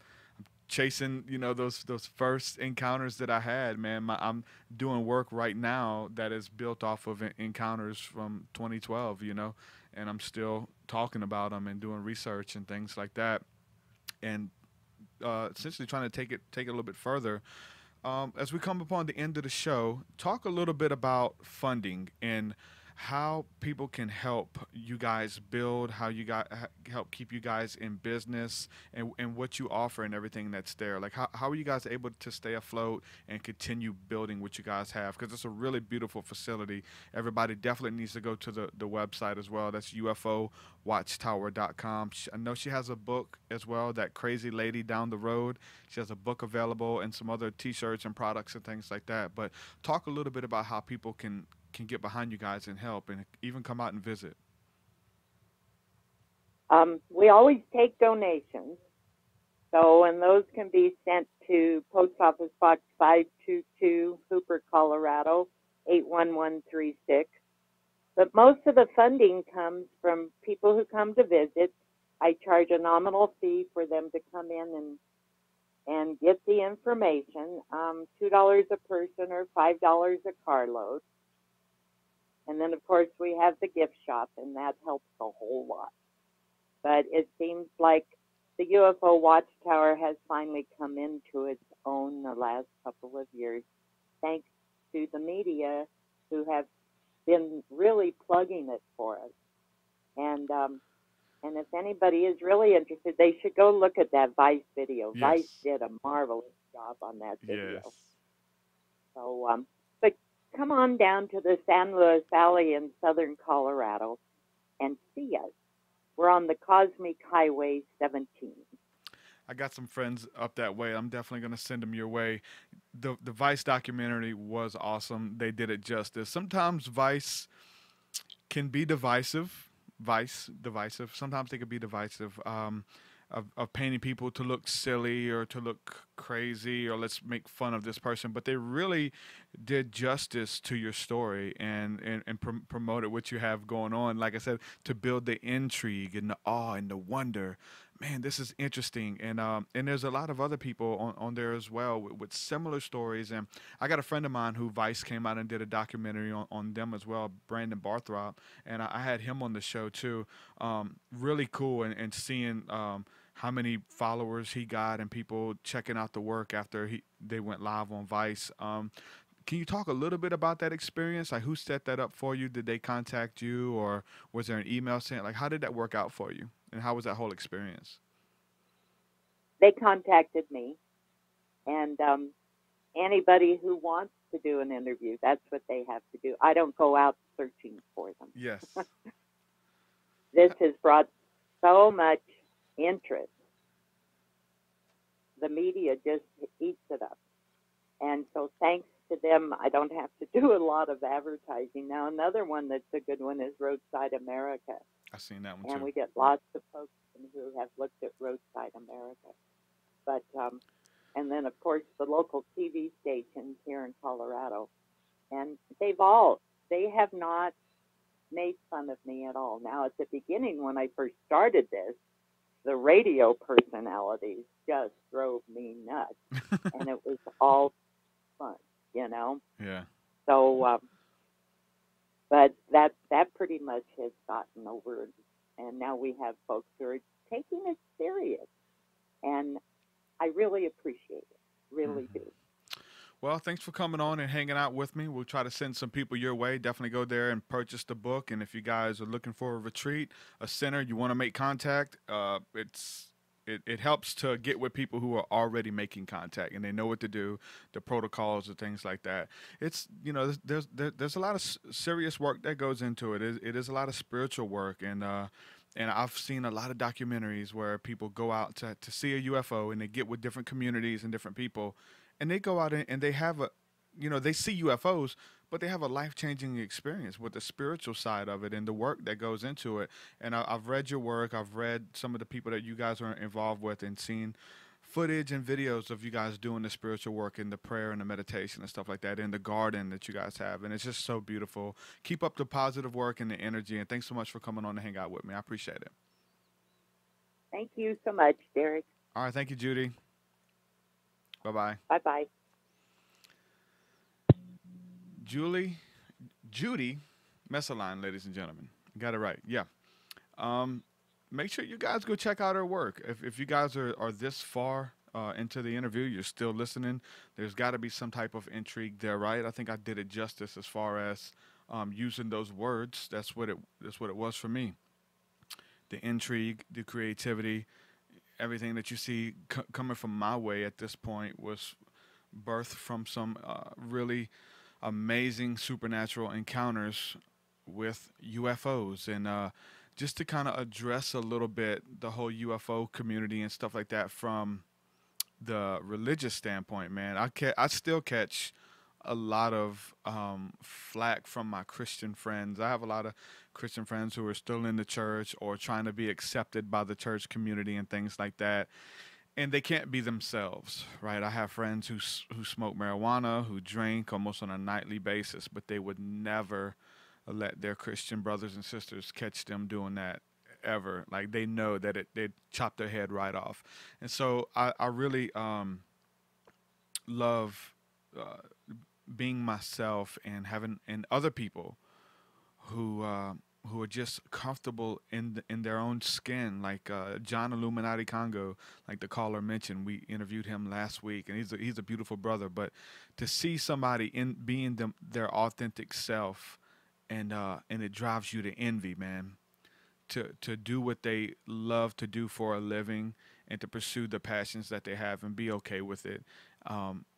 chasing, you know, those first encounters that I had, man. I'm doing work right now that is built off of encounters from 2012, you know, and I'm still talking about them and doing research and things like that. And essentially trying to take it a little bit further. As we come upon the end of the show, talk a little bit about funding and how people can help you guys build, how you guys help keep you guys in business, and what you offer and everything that's there. Like, how are you guys able to stay afloat and continue building what you guys have? Because it's a really beautiful facility. Everybody definitely needs to go to the website as well. That's UFO Watchtower.com. I know she has a book as well, that crazy lady down the road. She has a book available and some other t-shirts and products and things like that. But talk a little bit about how people can get behind you guys and help and even come out and visit. We always take donations. So, and those can be sent to Post Office Box 522, Hooper, Colorado, 81136. But most of the funding comes from people who come to visit. I charge a nominal fee for them to come in and get the information, $2 a person or $5 a carload. And then, of course, we have the gift shop, and that helps a whole lot. But it seems like the UFO Watchtower has finally come into its own the last couple of years, thanks to the media who have been really plugging it for us. And if anybody is really interested, they should go look at that Vice video. Yes. Vice did a marvelous job on that video. Yes. So, but come on down to the San Luis Valley in southern Colorado and see us. We're on the Cosmic Highway 17. I got some friends up that way. I'm definitely going to send them your way. The Vice documentary was awesome. They did it justice. Sometimes Vice can be divisive. Sometimes they can be divisive. Of painting people to look silly or to look crazy or let's make fun of this person, but they really did justice to your story and promoted what you have going on. Like I said, to build the intrigue and the awe and the wonder. Man, this is interesting, and there's a lot of other people on there as well with similar stories. And I got a friend of mine who Vice came out and did a documentary on them as well, Brandon Barthrop, and I had him on the show too. Really cool, and seeing how many followers he got and people checking out the work after they went live on Vice. Can you talk a little bit about that experience? Like, who set that up for you? Did they contact you, or was there an email sent? Like, how did that work out for you, and how was that whole experience? They contacted me, and anybody who wants to do an interview, that's what they have to do. I don't go out searching for them. Yes. This has brought so much interest. The media just eats it up. And so thanks to them, I don't have to do a lot of advertising. Now, another one that's a good one is Roadside America. I've seen that one And too. we get lots of folks who have looked at Roadside America. But, and then, of course, the local TV stations here in Colorado. And they have not made fun of me at all. Now, at the beginning, when I first started this, the radio personalities just drove me nuts. And it was all fun, you know? Yeah. So, but that pretty much has gotten over, and now we have folks who are taking it serious, and I really appreciate it, really do. Well, thanks for coming on and hanging out with me. We'll try to send some people your way. Definitely go there and purchase the book. And if you guys are looking for a retreat, a center, you want to make contact, it helps to get with people who are already making contact and they know what to do, the protocols and things like that. It's, you know, there's a lot of serious work that goes into it. It is a lot of spiritual work, and I've seen a lot of documentaries where people go out to see a UFO and they get with different communities and different people, and they go out and they have they see UFOs, but they have a life-changing experience with the spiritual side of it and the work that goes into it. And I've read your work. I've read some of the people that you guys are involved with and seen footage and videos of you guys doing the spiritual work and the prayer and the meditation and stuff like that in the garden that you guys have. And it's just so beautiful. Keep up the positive work and the energy. And thanks so much for coming on to hang out with me. I appreciate it. Thank you so much, Derek. All right. Thank you, Judy. Bye-bye. Bye-bye. Judy Messoline, ladies and gentlemen. Got it right. Yeah. Make sure you guys go check out her work. If you guys are this far into the interview, you're still listening, there's got to be some type of intrigue there, right? I think I did it justice as far as using those words. That's what it was for me. The intrigue, the creativity, everything that you see coming from my way at this point was birthed from some really amazing supernatural encounters with UFOs. And just to kind of address a little bit the whole UFO community and stuff like that from the religious standpoint, man, I still catch a lot of flack from my Christian friends. I have a lot of Christian friends who are still in the church or trying to be accepted by the church community and things like that. And they can't be themselves, right? I have friends who smoke marijuana, who drink almost on a nightly basis, but they would never let their Christian brothers and sisters catch them doing that ever. Like, they know that they'd chop their head right off. And so I really love being myself and having and other people who are just comfortable in their own skin, like John Illuminati Congo, like the caller mentioned. We interviewed him last week, and he's a beautiful brother. But to see somebody in being their authentic self, and it drives you to envy, man. To do what they love to do for a living, and to pursue the passions that they have, and be okay with it.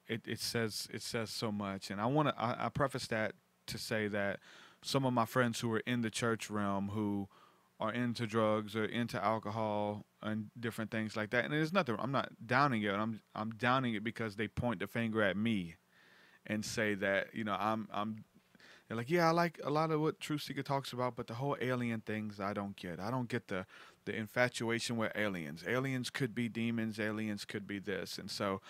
It says so much. And I preface that to say that some of my friends who are in the church realm, who are into drugs or into alcohol and different things like that, and there's nothing, I'm not downing it. I'm downing it because they point the finger at me and say that, they're like, yeah, I like a lot of what TruthSeekah talks about, but the whole alien things I don't get. I don't get the infatuation with aliens. Aliens could be demons. Aliens could be this. And so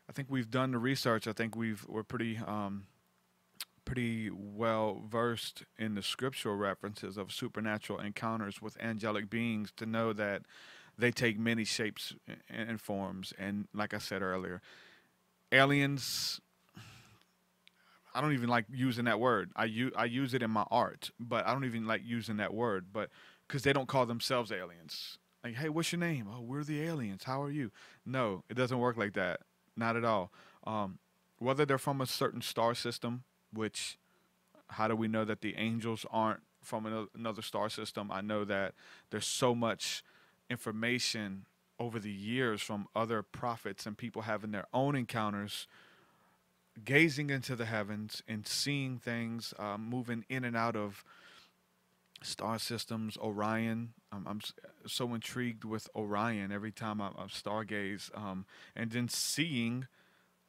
I think we've done the research. I think we're pretty well versed in the scriptural references of supernatural encounters with angelic beings to know that they take many shapes and forms. And like I said earlier, aliens, I don't even like using that word. I use it in my art, but I don't even like using that word, but because they don't call themselves aliens. Like, hey, what's your name? Oh, we're the aliens. How are you? No, it doesn't work like that. Not at all. Whether they're from a certain star system, which, how do we know that the angels aren't from another star system? I know that there's so much information over the years from other prophets and people having their own encounters, gazing into the heavens and seeing things moving in and out of star systems. Orion, I'm so intrigued with Orion every time I stargaze, and then seeing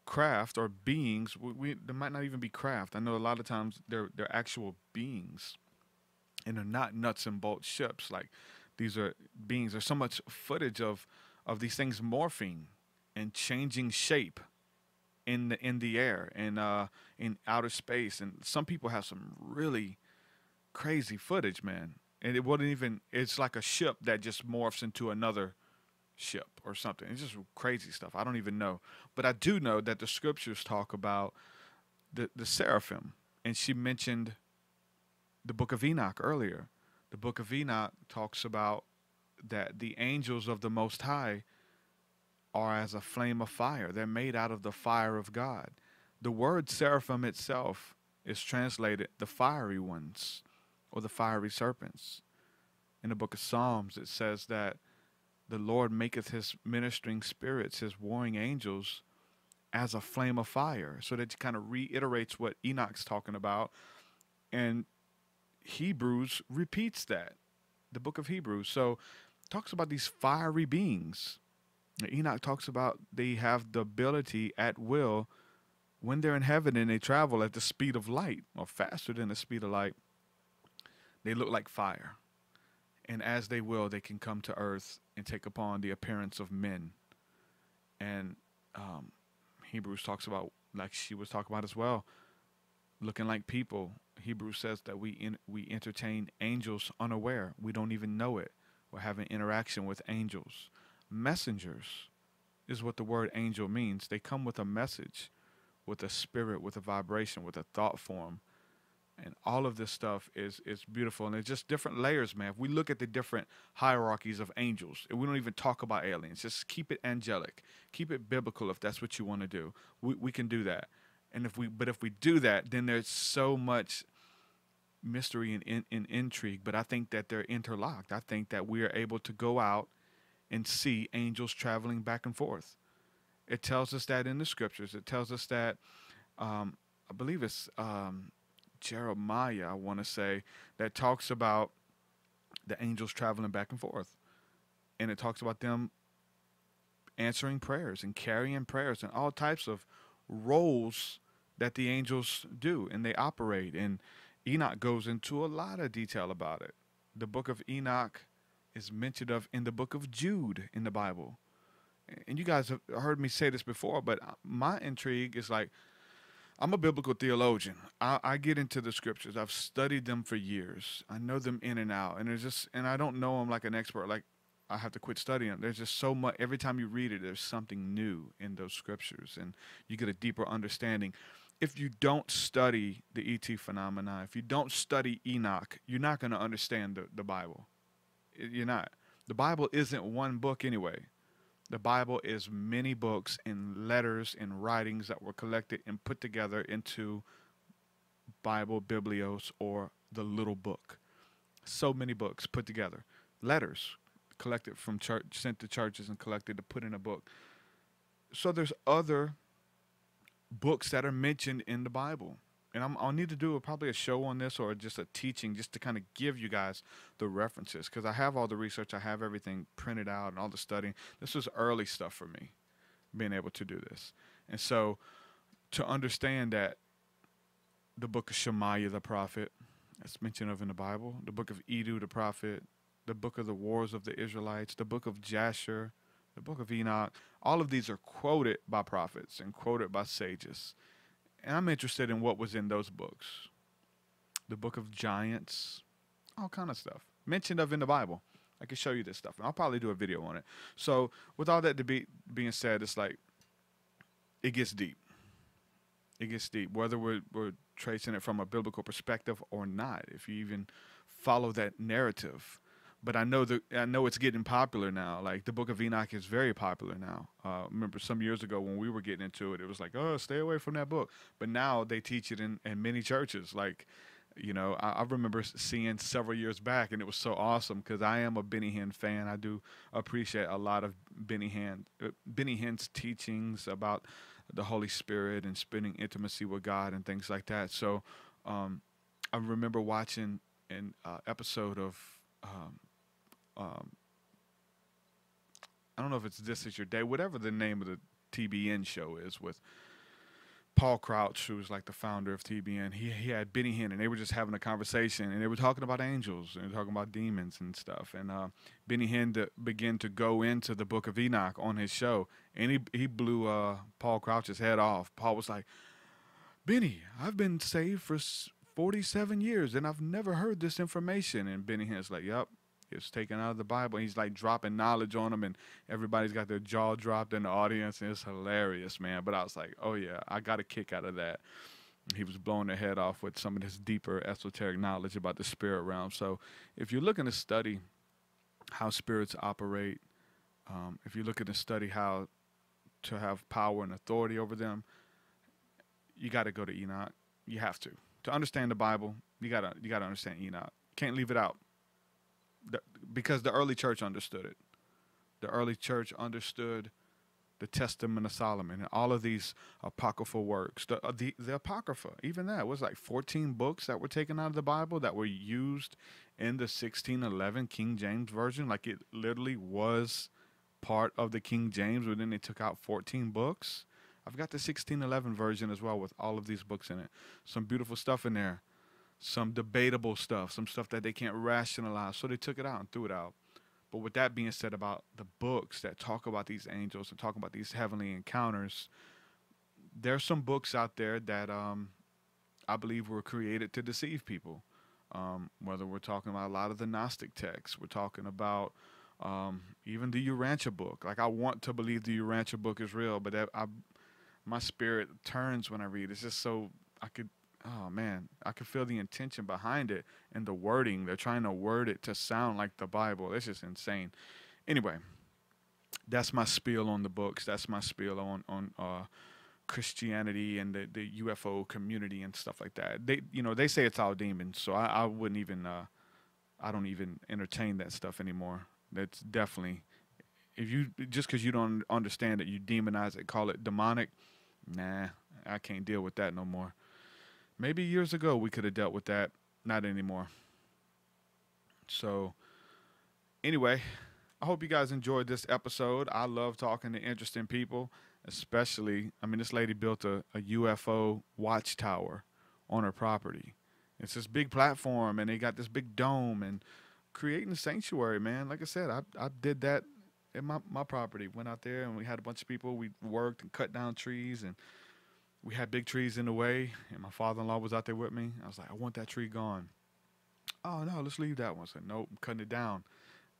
craft or beings. There might not even be craft. I know a lot of times they're actual beings, and they're not nuts and bolts ships. Like, these are beings. There's so much footage of these things morphing and changing shape in the air and in outer space. And some people have some really crazy footage, man. And it wouldn't even, it's like a ship that just morphs into another ship or something. It's just crazy stuff. I don't even know. But I do know that the scriptures talk about the seraphim. And she mentioned the book of Enoch earlier. The book of Enoch talks about that the angels of the Most High are as a flame of fire. They're made out of the fire of God. The word seraphim itself is translated the fiery ones or the fiery serpents. In the book of Psalms, it says that the Lord maketh his ministering spirits, his warring angels, as a flame of fire. So that kind of reiterates what Enoch's talking about. And Hebrews repeats that, the book of Hebrews. So it talks about these fiery beings. Enoch talks about they have the ability at will, when they're in heaven and they travel at the speed of light or faster than the speed of light, they look like fire. And as they will, they can come to earth and take upon the appearance of men. And Hebrews talks about, like she was talking about as well, looking like people. Hebrews says that we entertain angels unaware. We don't even know it. We're having interaction with angels. Messengers is what the word angel means. They come with a message, with a spirit, with a vibration, with a thought form And all of this stuff is beautiful, and it's just different layers, man. If we look at the different hierarchies of angels, and we don't even talk about aliens, just keep it angelic, keep it biblical. If that's what you want to do, we can do that. And if we do that, then there's so much mystery and intrigue. But I think that they're interlocked. I think that we are able to go out and see angels traveling back and forth. It tells us that in the scriptures. It tells us that I believe it's Jeremiah, I want to say, that talks about the angels traveling back and forth. And it talks about them answering prayers and carrying prayers and all types of roles that the angels do and they operate. And Enoch goes into a lot of detail about it. The book of Enoch is mentioned of in the book of Jude in the Bible. And you guys have heard me say this before, but my intrigue is like, I'm a biblical theologian. I get into the scriptures. I've studied them for years. I know them in and out. And I don't know them like an expert. Like, I have to quit studying them. There's just so much. Every time you read it, there's something new in those scriptures, and you get a deeper understanding. If you don't study the E.T. phenomena, if you don't study Enoch, you're not going to understand the Bible. You're not. The Bible isn't one book anyway. The Bible is many books and letters and writings that were collected and put together into Bible, Biblios, or the little book. So many books put together. Letters collected from church, sent to churches and collected to put in a book. So there's other books that are mentioned in the Bible. And I'll need to do probably a show on this or just a teaching just to kind of give you guys the references, because I have all the research. I have everything printed out and all the studying. This was early stuff for me, being able to do this. And so to understand that the book of Shemaiah the prophet, that's mentioned of in the Bible, the book of Edu the prophet, the book of the wars of the Israelites, the book of Jasher, the book of Enoch, all of these are quoted by prophets and quoted by sages. And I'm interested in what was in those books. The book of giants, all kind of stuff mentioned of in the Bible. I can show you this stuff, and I'll probably do a video on it. So with all that being said, it's like, it gets deep. It gets deep, whether we're tracing it from a biblical perspective or not, if you even follow that narrative. But I know it's getting popular now. Like, the book of Enoch is very popular now. Remember some years ago when we were getting into it, it was like, oh, stay away from that book. But now they teach it in many churches. Like, you know, I remember seeing several years back, and it was so awesome because I am a Benny Hinn fan. I do appreciate a lot of Benny Hinn's teachings about the Holy Spirit and spending intimacy with God and things like that. So I remember watching an episode of I don't know if it's This Is Your Day, whatever the name of the TBN show is, with Paul Crouch, who was like the founder of TBN. He had Benny Hinn, and they were just having a conversation, and they were talking about angels and talking about demons and stuff. And Benny Hinn began to go into the book of Enoch on his show, and he blew Paul Crouch's head off. Paul was like, Benny, I've been saved for 47 years, and I've never heard this information. And Benny Hinn's like, yep. It's taken out of the Bible. He's like dropping knowledge on them, and everybody's got their jaw dropped in the audience, and it's hilarious, man. But I was like, oh yeah, I got a kick out of that. He was blowing their head off with some of this deeper esoteric knowledge about the spirit realm. So if you're looking to study how spirits operate, if you're looking to study how to have power and authority over them, you got to go to Enoch. You have to understand the Bible. You gotta understand Enoch. Can't leave it out. Because the early church understood it. The early church understood the Testament of Solomon and all of these apocryphal works. The Apocrypha, even that was like 14 books that were taken out of the Bible that were used in the 1611 King James Version. Like, it literally was part of the King James, but then they took out 14 books. I've got the 1611 version as well with all of these books in it. Some beautiful stuff in there. Some debatable stuff, some stuff that they can't rationalize. So they took it out and threw it out. But with that being said, about the books that talk about these angels and talk about these heavenly encounters, there's some books out there that I believe were created to deceive people. Whether we're talking about a lot of the Gnostic texts, we're talking about even the Urantia book. Like, I want to believe the Urantia book is real, but my spirit turns when I read. It's just so oh man, I can feel the intention behind it and the wording. They're trying to word it to sound like the Bible. It's just insane. Anyway, that's my spiel on the books. That's my spiel on Christianity and the UFO community and stuff like that. They say it's all demons, so I wouldn't even I don't even entertain that stuff anymore. That's definitely, just because you don't understand it, you demonize it, call it demonic. Nah, I can't deal with that no more. Maybe years ago we could have dealt with that, not anymore. So anyway, I hope you guys enjoyed this episode. I love talking to interesting people, especially, this lady built a UFO Watchtower on her property. It's this big platform, and they got this big dome, and creating a sanctuary, man. Like I said, I did that in my property. Went out there, and we had a bunch of people. We worked and cut down trees, and we had big trees in the way, and my father-in-law was out there with me. I was like, I want that tree gone. Oh, no, let's leave that one. I said, nope, I'm cutting it down,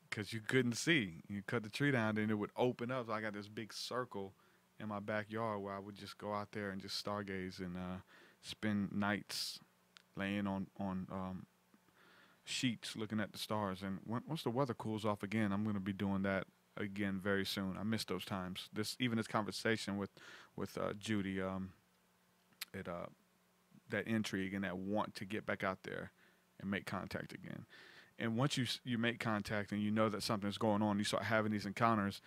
because you couldn't see. You cut the tree down, then it would open up. So I got this big circle in my backyard where I would just go out there and just stargaze and spend nights laying on sheets looking at the stars. And once the weather cools off again, I'm going to be doing that again very soon. I miss those times. This conversation with Judy, that intrigue and that want to get back out there and make contact again. And once you make contact and you know that something's going on, you start having these encounters,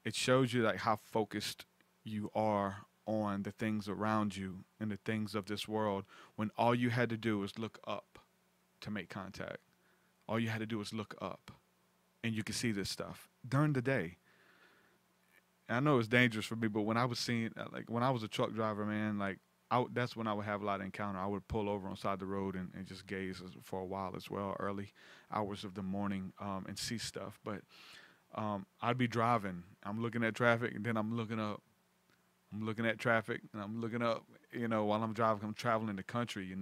it shows you like how focused you are on the things around you and the things of this world, when all you had to do was look up to make contact. All you had to do was look up, and you could see this stuff during the day. And I know it's dangerous for me, but when I was seeing, like when I was a truck driver, man, like that's when I would have a lot of encounter. I would pull over on the side of the road and just gaze for a while as well, early hours of the morning, and see stuff. But I'd be driving, I'm looking at traffic, and then I'm looking up. I'm looking at traffic, and I'm looking up, while I'm driving. I'm traveling the country,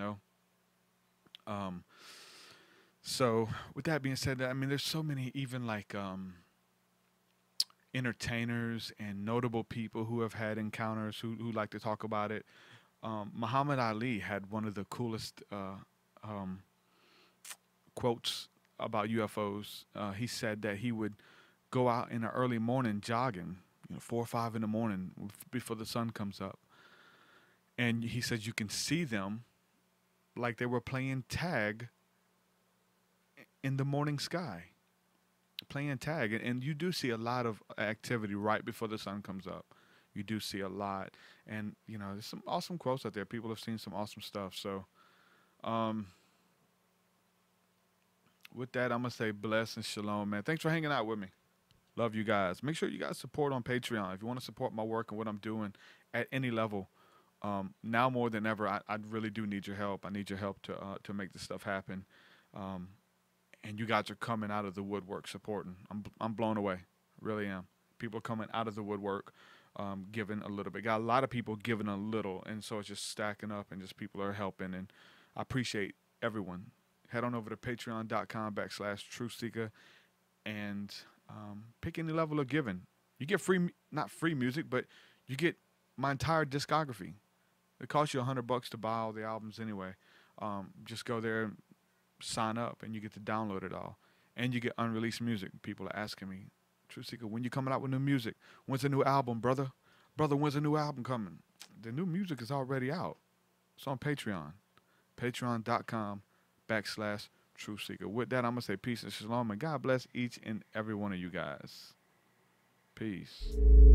So with that being said, there's so many even like entertainers and notable people who have had encounters who like to talk about it. Muhammad Ali had one of the coolest quotes about UFOs. He said that he would go out in the early morning jogging, 4 or 5 in the morning before the sun comes up. And he said you can see them like they were playing tag in the morning sky, playing tag. And you do see a lot of activity right before the sun comes up. You do see a lot. And, there's some awesome quotes out there. People have seen some awesome stuff. So, with that, I'm going to say bless and shalom, man. Thanks for hanging out with me. Love you guys. Make sure you guys support on Patreon. If you want to support my work and what I'm doing at any level, now more than ever, I really do need your help. I need your help to make this stuff happen. And you guys are coming out of the woodwork supporting. I'm blown away. Really am. People are coming out of the woodwork, giving a little bit. Got a lot of people giving a little, and so it's just stacking up, and just people are helping. And I appreciate everyone. Head on over to patreon.com/TruthSeekah and pick any level of giving. You get not free music, but you get my entire discography. It costs you $100 to buy all the albums anyway. Just go there and sign up, and you get to download it all. And you get unreleased music. People are asking me, TruthSeekah, when you coming out with new music? When's the new album, brother? Brother, when's the new album coming? The new music is already out. It's on Patreon. Patreon.com/TruthSeekah. With that, I'm going to say peace and shalom, and God bless each and every one of you guys. Peace.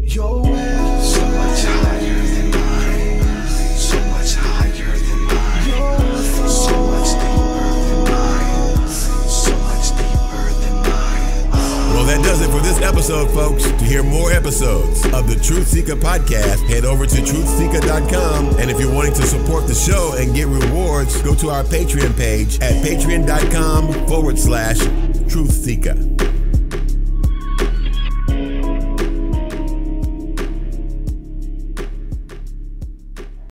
Your way so much higher than mine, so much higher than mine, so much deeper than mine, so much deeper than mine. Well, that does it for this episode, folks. To hear more episodes of the TruthSeekah podcast, head over to TruthSeekah.com. And if you're wanting to support the show and get rewards, go to our Patreon page at patreon.com/TruthSeekah.